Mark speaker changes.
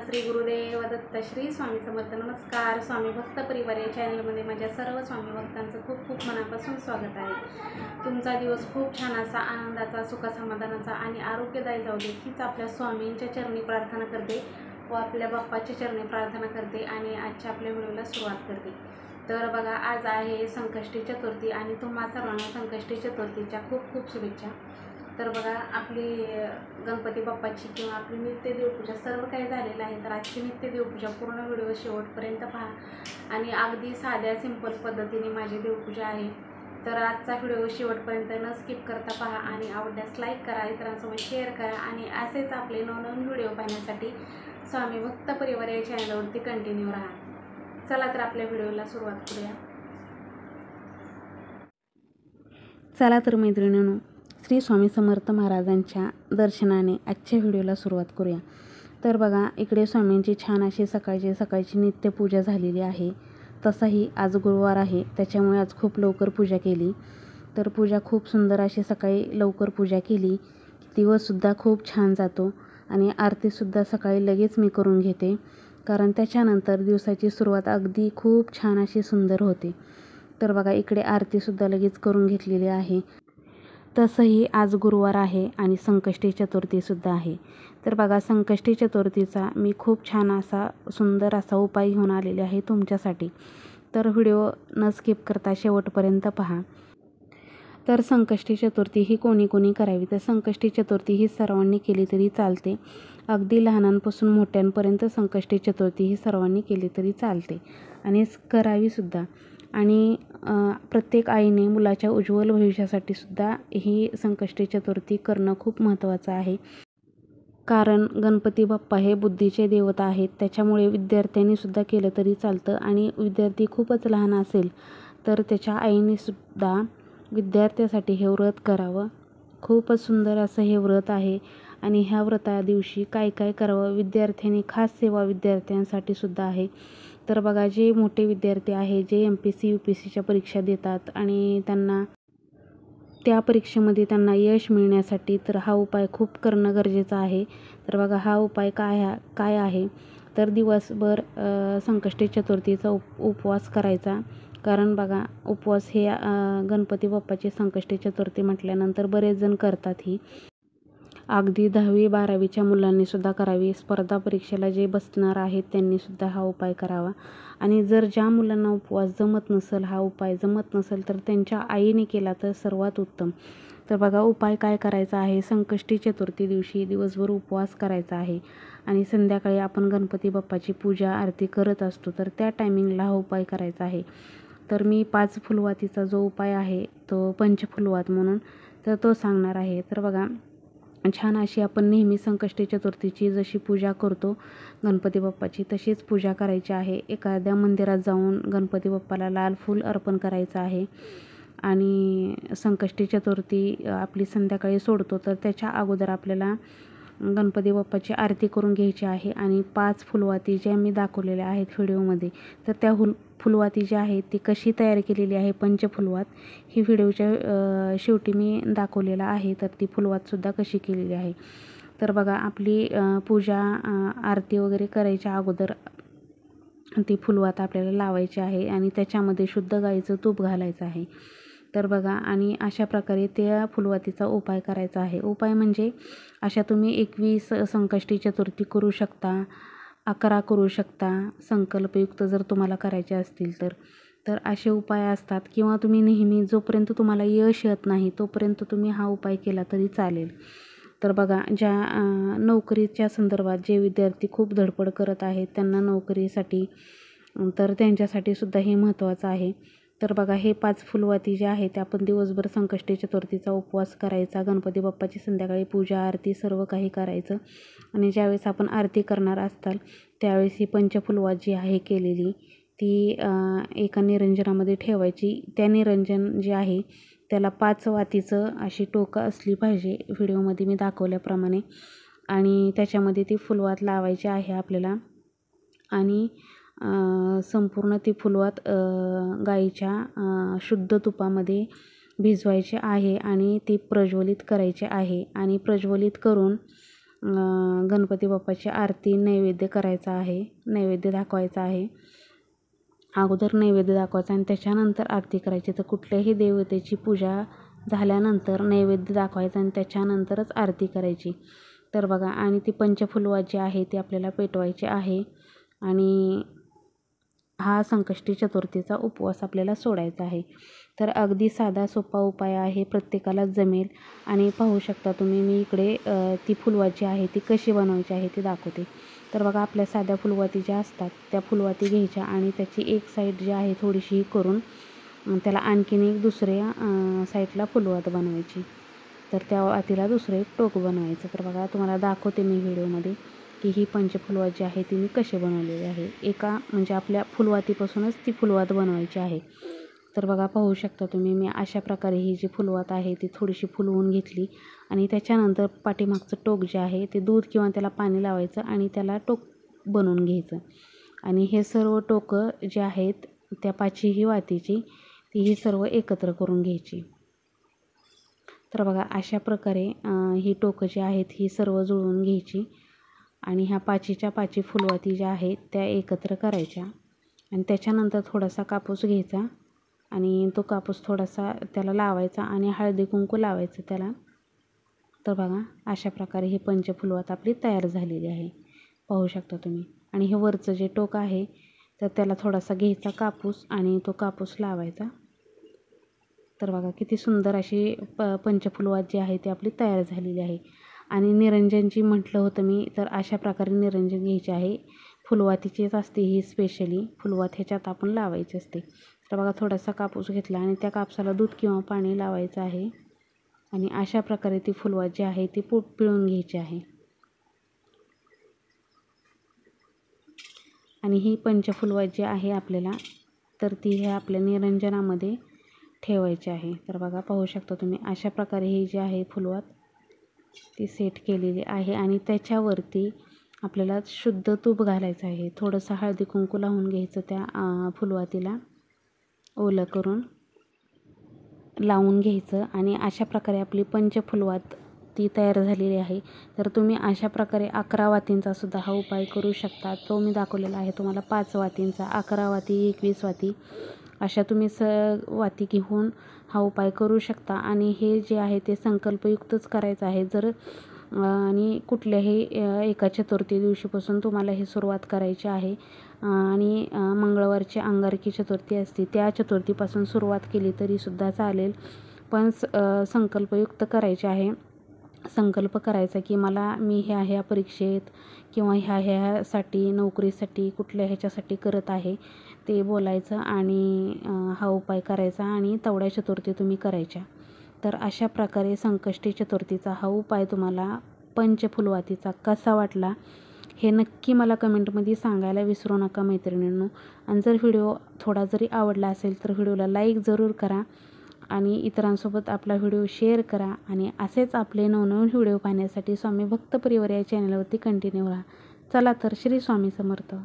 Speaker 1: श्री गुरुदेव दत्त, श्री स्वामी समर्थ. नमस्कार. स्वामी भक्त परिवार या चॅनलमध्ये माझ्या सर्व स्वामी भक्तांचं खूप खूप मनापासून स्वागत आहे. तुमचा दिवस खूप छान असा, आनंदाचा, सुखसमाधानाचा आणि आरोग्यदायी जाऊ दे हीच आपल्या स्वामींच्या चरणी प्रार्थना करते व आपल्या बाप्पाच्या चरणी प्रार्थना करते आणि आजच्या आपल्या व्हिडिओला सुरुवात करते. तर बघा, आज आहे संकष्टी चतुर्थी आणि तुम्हा सर्वांना संकष्टी चतुर्थीच्या खूप खूप शुभेच्छा. तर बघा, आपली गणपती बाप्पाची किंवा आपली नित्य देवपूजा सर्व काही झालेलं आहे. तर आजची नित्य देवपूजा पूर्ण व्हिडिओ शेवटपर्यंत पहा आणि अगदी साध्या सिंपल पद्धतीने माझी देवपूजा आहे. तर आजचा व्हिडिओ शेवटपर्यंत न स्किप करता पहा आणि आवडल्यास लाईक करा, इतरांसोबत शेअर करा आणि असेच आपले नवनवीन व्हिडिओ पाहण्यासाठी स्वामी भक्त परिवार या चॅनलवरती कंटिन्यू राहा. चला तर आपल्या व्हिडिओला सुरुवात करूया. चला तर मैत्रिणींनो, श्री स्वामी समर्थ महाराजांच्या दर्शनाने आजच्या व्हिडिओला सुरुवात करूया. तर बघा, इकडे स्वामींची छान अशी सकाळची नित्यपूजा झालेली आहे. तसाही आज गुरुवार आहे, त्याच्यामुळे आज खूप लवकर पूजा केली. तर पूजा खूप सुंदर अशी सकाळी लवकर पूजा केली. दिवससुद्धा खूप छान जातो आणि आरतीसुद्धा सकाळी लगेच मी करून घेते, कारण त्याच्यानंतर दिवसाची सुरुवात अगदी खूप छान अशी सुंदर होते. तर बघा, इकडे आरतीसुद्धा लगेच करून घेतलेली आहे. तसंही आज गुरुवार आहे आणि संकष्टी चतुर्थीसुद्धा आहे. तर बघा, संकष्टी चतुर्थीचा मी खूप छान असा सुंदर असा उपाय घेऊन आलेले आहे तुमच्यासाठी. तर व्हिडिओ न स्किप करता शेवटपर्यंत पहा. तर संकष्टी चतुर्थी ही कोणी करावी, तर संकष्टी चतुर्थी ही सर्वांनी केली तरी चालते. अगदी लहानांपासून मोठ्यांपर्यंत संकष्टी चतुर्थी ही सर्वांनी केली तरी चालते आणि करावीसुद्धा. आणि प्रत्येक आईने मुलाच्या उज्ज्वल भविष्यासाठी सुद्धा ही संकष्टी चतुर्थी करणं खूप महत्त्वाचं आहे. कारण गणपती बाप्पा हे बुद्धीचे देवता आहेत, त्याच्यामुळे विद्यार्थ्यांनीसुद्धा केलं तरी चालतं. आणि विद्यार्थी खूपच लहान असेल तर त्याच्या आईनेसुद्धा विद्यार्थ्यासाठी हे व्रत करावं. खूपच सुंदर असं हे व्रत आहे. आणि ह्या व्रता दिवशी काय काय करावं, विद्यार्थ्यांनी खास सेवा विद्यार्थ्यांसाठी सुद्धा आहे. तर बघा, जे मोठे विद्यार्थी आहे, जे MPSC UPSCच्या परीक्षा देतात आणि त्या परीक्षेमध्ये त्यांना यश मिळण्यासाठी तर हा उपाय खूप करणं गरजेचं आहे. तर बघा, हा उपाय काय आहे, तर दिवसभर संकष्टी चतुर्थीचा उपवास करायचा. कारण बघा, उपवास हे गणपती बाप्पाची संकष्टी चतुर्थी म्हटल्यानंतर बरेच जण करतात. ही अगदी 10वी-12वीच्या मुलांनीसुद्धा करावी. स्पर्धा परीक्षेला जे बसणार आहेत त्यांनीसुद्धा हा उपाय करावा. आणि जर ज्या मुलांना उपवास जमत नसेल, हा उपाय जमत नसेल, तर त्यांच्या आईने केला तर सर्वात उत्तम. तर बघा, उपाय काय करायचा आहे, संकष्टी चतुर्थी दिवशी दिवसभर उपवास करायचा आहे आणि संध्याकाळी आपण गणपती बाप्पाची पूजा आरती करत असतो, तर त्या टायमिंगला हा उपाय करायचा आहे. तर मी 5 फुलवातीचा जो उपाय आहे तो पंचफुलवात म्हणून तर तो सांगणार आहे. तर बघा, छान अशी आपण नेहमी संकष्टी चतुर्थीची जशी पूजा करतो गणपती बाप्पाची, तशीच पूजा करायची आहे. एखाद्या मंदिरात जाऊन गणपती बाप्पाला लाल फूल अर्पण करायचं आहे. आणि संकष्टी चतुर्थी आपली संध्याकाळी सोडतो, तर त्याच्या अगोदर आपल्याला गणपती बाप्पाची आरती करून घ्यायची आहे. आणि 5 फुलवाती ज्या मी दाखवलेल्या आहेत व्हिडिओमध्ये, तर त्या फुलवाती जी आहे ती कशी तयार केलेली आहे, पंचफुलवात, ही व्हिडिओच्या शेवटी मी दाखवलेला आहे. तर ती फुलवातसुद्धा कशी केलेली आहे. तर बघा, आपली पूजा आरती वगैरे करायच्या अगोदर ती फुलवात आपल्याला लावायची आहे आणि त्याच्यामध्ये शुद्ध गाईचं तूप घालायचं आहे. तर बघा, आणि अशा प्रकारे त्या फुलवातीचा उपाय करायचा आहे. उपाय म्हणजे अशा तुम्ही 21 संकष्टी चतुर्थी करू शकता, 11 करू शकता, संकल्पयुक्त जर तुम्हाला करायचे असतील तर असे उपाय असतात. किंवा तुम्ही नेहमी जोपर्यंत तुम्हाला यश येत नाही तोपर्यंत तुम्ही हा उपाय केला तरी चालेल. तर बघा, ज्या नोकरीच्या संदर्भात जे विद्यार्थी खूप धडपड करत आहेत त्यांना नोकरीसाठी, तर त्यांच्यासाठी सुद्धा हे महत्त्वाचं आहे. तर बघा, हे 5 फुलवाती जे आहे ते आपण दिवसभर संकष्टी चतुर्थीचा उपवास करायचा, गणपती बाप्पाची संध्याकाळी पूजा आरती सर्व काही करायचं. आणि ज्यावेळेस आपण आरती करणार असताल त्यावेळेस ही पंचफुलवात जी आहे केलेली ती एका निरंजनामध्ये ठेवायची. त्या निरंजन जे आहे त्याला 5 वातीचं अशी टोकं असली पाहिजे, व्हिडिओमध्ये मी दाखवल्याप्रमाणे. आणि त्याच्यामध्ये ती फुलवात लावायची आहे आपल्याला. आणि संपूर्ण ती फुलवात गाईच्या शुद्ध तुपामध्ये भिजवायची आहे आणि ती प्रज्वलित करायची आहे. आणि प्रज्वलित करून गणपती बाप्पाची आरती नैवेद्य करायचा आहे, नैवेद्य दाखवायचा आहे. अगोदर नैवेद्य दाखवायचा आणि त्याच्यानंतर आरती करायची. तर कुठल्याही देवतेची पूजा झाल्यानंतर नैवेद्य दाखवायचा आणि त्याच्यानंतरच आरती करायची. तर बघा, आणि ती पंचफुलवात जी आहे ती आपल्याला पेटवायची आहे. आणि हा संकष्टी चतुर्थीचा उपवास आपल्याला सोडायचा आहे. तर अगदी साधा सोपा उपाय आहे, प्रत्येकाला जमेल. आणि पाहू शकता तुम्ही, मी इकडे ती फुलवात जी आहे ती कशी बनवायची आहे ती दाखवते. तर बघा, आपल्या साध्या फुलवाती ज्या असतात त्या फुलवाती घ्यायच्या आणि त्याची एक साईड जी आहे थोडीशी करून त्याला आणखीन एक दुसऱ्या साईडला फुलवात बनवायची. तर त्या वातीला दुसरं एक टोक बनवायचं. तर बघा, तुम्हाला दाखवते मी व्हिडिओमध्ये की ही पंचफुलवात जी आहे ती मी कशी बनवलेली आहे. एका म्हणजे आपल्या फुलवातीपासूनच ती फुलवात बनवायची आहे. तर बघा, पाहू शकता तुम्ही, मी अशा प्रकारे ही जी फुलवात आहे ती थोडीशी फुलवून घेतली आणि त्याच्यानंतर पाठीमागचं टोक जे आहे ते दूध किंवा त्याला पाणी लावायचं आणि त्याला टोक बनवून घ्यायचं. आणि हे सर्व टोकं जे आहेत त्या पाचही वातीची ती ही सर्व एकत्र करून घ्यायची. तर बघा, अशा प्रकारे ही टोकं जी आहेत ही सर्व जुळवून घ्यायची आणि ह्या पाचीच्या पाची फुलवाती ज्या आहेत त्या एकत्र करायच्या. आणि त्याच्यानंतर थोडासा कापूस घ्यायचा आणि तो कापूस थोडासा त्याला लावायचा आणि हळदी कुंकू लावायचं त्याला. तर बघा, अशा प्रकारे ही पंचफुलवात आपली तयार झालेली आहे, पाहू शकता तुम्ही. आणि हे वरचं जे टोक आहे तर त्याला थोडासा घ्यायचा कापूस आणि तो कापूस लावायचा. तर बघा, किती सुंदर अशी पंचफुलवात जी आहे ती आपली तयार झालेली आहे. आणि निरंजन जी म्हटलं होतं मी, तर अशा प्रकारे निरंजन घ्यायचे आहे. फुलवातीचीच असते ही स्पेशली फुलवात, ह्याच्यात आपण लावायची असते. तर बघा, थोडासा कापूस घेतला आणि त्या कापसाला दूध किंवा पाणी लावायचं आहे आणि अशा प्रकारे ती फुलवात जी आहे ती पिळून घ्यायची आहे. आणि ही पंचफुलवात जी आहे आपल्याला, तर ती हे आपल्या निरंजनामध्ये ठेवायची आहे. तर बघा, पाहू शकता तुम्ही, अशा प्रकारे ही जी आहे फुलवात ती सेट केलेली आहे. आणि त्याच्यावरती आपल्याला शुद्ध तूप घालायचं आहे. थोडंसं हळदी कुंकू लावून घ्यायचं त्या फुलवातीला, ओलं करून लावून घ्यायचं. आणि अशा प्रकारे आपली पंचफुलवात ती तयार झालेली आहे. तर तुम्ही अशा प्रकारे 11 वातींचा सुद्धा हा उपाय करू शकता. तो मी दाखवलेला आहे तुम्हाला 5 वातींचा, 11 वाती, 21 वाती, अशा तुम्ही वाती घेऊन हा उपाय करू शकता. आणि हे जे आहे ते संकल्पयुक्तच करायचं आहे. आणि कुठल्याही एका चतुर्थी दिवशीपासून तुम्हाला हे सुरुवात करायची आहे. आणि मंगळवारची अंगारकी चतुर्थी असते त्या चतुर्थीपासून सुरुवात केली तरीसुद्धा चालेल, पण संकल्पयुक्त करायचे आहे. संकल्प करायचा की मी ह्या परीक्षेत किंवा ह्यासाठी नोकरीसाठी कुठल्या ह्याच्यासाठी करत आहे ते बोलायचं आणि हा उपाय करायचा आणि तेवढ्या चतुर्थी तुम्ही करायच्या. तर अशा प्रकारे संकष्टी चतुर्थीचा हा उपाय तुम्हाला पंचफुलवातीचा कसा वाटला हे नक्की मला कमेंटमध्ये सांगायला विसरू नका मैत्रिणींनो. आणि जर व्हिडिओ थोडा जरी आवडला असेल तर व्हिडिओला लाईक जरूर करा आणि इतरांसोबत आपला व्हिडिओ शेअर करा. आणि असेच आपले नवनवीन व्हिडिओ पाहण्यासाठी स्वामी भक्त परिवार या चॅनलवरती कंटिन्यू राहा. चला तर, श्री स्वामी समर्थ.